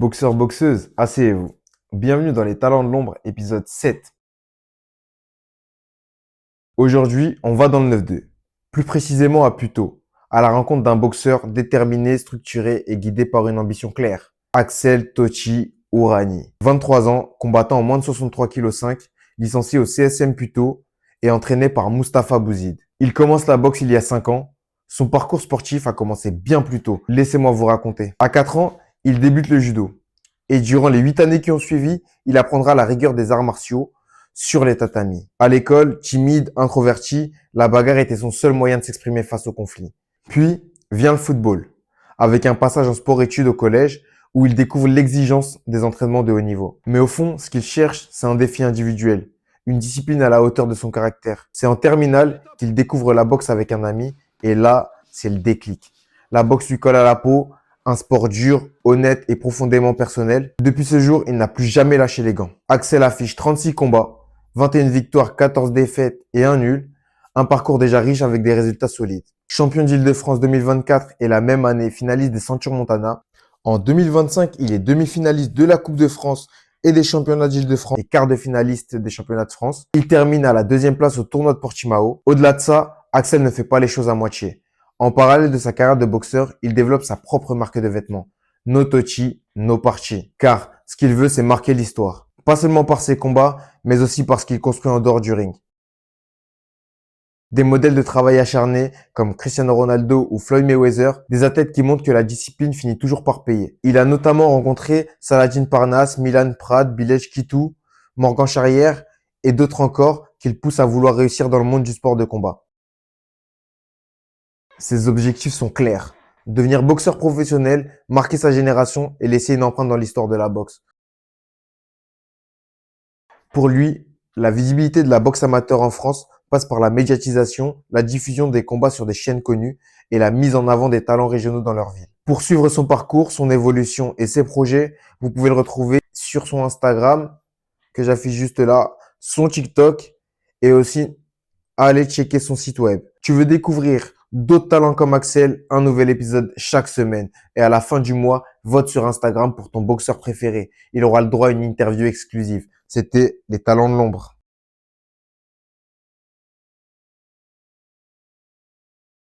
Boxeurs, boxeuses, asseyez-vous. Bienvenue dans les Talents de l'ombre, épisode 7. Aujourd'hui, on va dans le 9-2. Plus précisément à Puteaux, à la rencontre d'un boxeur déterminé, structuré et guidé par une ambition claire. Axel Tochi Ourani. 23 ans, combattant en moins de 63,5 kg, licencié au CSM Puteaux et entraîné par Mustapha Bouzid. Il commence la boxe il y a 5 ans. Son parcours sportif a commencé bien plus tôt. Laissez-moi vous raconter. À 4 ans, il débute le judo. Et durant les 8 années qui ont suivi, il apprendra la rigueur des arts martiaux sur les tatamis. À l'école, timide, introverti, la bagarre était son seul moyen de s'exprimer face au conflit. Puis vient le football, avec un passage en sport-études au collège où il découvre l'exigence des entraînements de haut niveau. Mais au fond, ce qu'il cherche, c'est un défi individuel, une discipline à la hauteur de son caractère. C'est en terminale qu'il découvre la boxe avec un ami et là, c'est le déclic. La boxe lui colle à la peau, un sport dur, honnête et profondément personnel. Depuis ce jour, il n'a plus jamais lâché les gants. Axel affiche 36 combats, 21 victoires, 14 défaites et un nul. Un parcours déjà riche avec des résultats solides. Champion d'Île-de-France 2024 et la même année finaliste des Ceintures Montana. En 2025, il est demi-finaliste de la Coupe de France et des championnats d'Île-de-France et quart de finaliste des championnats de France. Il termine à la 2e place au tournoi de Portimao. Au-delà de ça, Axel ne fait pas les choses à moitié. En parallèle de sa carrière de boxeur, il développe sa propre marque de vêtements. No Tochi, no Parchi. Car ce qu'il veut, c'est marquer l'histoire. Pas seulement par ses combats, mais aussi par ce qu'il construit en dehors du ring. Des modèles de travail acharnés comme Cristiano Ronaldo ou Floyd Mayweather, des athlètes qui montrent que la discipline finit toujours par payer. Il a notamment rencontré Saladin Parnasse, Milan Prade, Bilej Kitou, Morgan Charrière et d'autres encore qu'il pousse à vouloir réussir dans le monde du sport de combat. Ses objectifs sont clairs. Devenir boxeur professionnel, marquer sa génération et laisser une empreinte dans l'histoire de la boxe. Pour lui, la visibilité de la boxe amateur en France passe par la médiatisation, la diffusion des combats sur des chaînes connues et la mise en avant des talents régionaux dans leur ville. Pour suivre son parcours, son évolution et ses projets, vous pouvez le retrouver sur son Instagram, que j'affiche juste là, son TikTok et aussi aller checker son site web. Tu veux découvrir d'autres talents comme Axel, un nouvel épisode chaque semaine. Et à la fin du mois, vote sur Instagram pour ton boxeur préféré. Il aura le droit à une interview exclusive. C'était les Talents de l'ombre.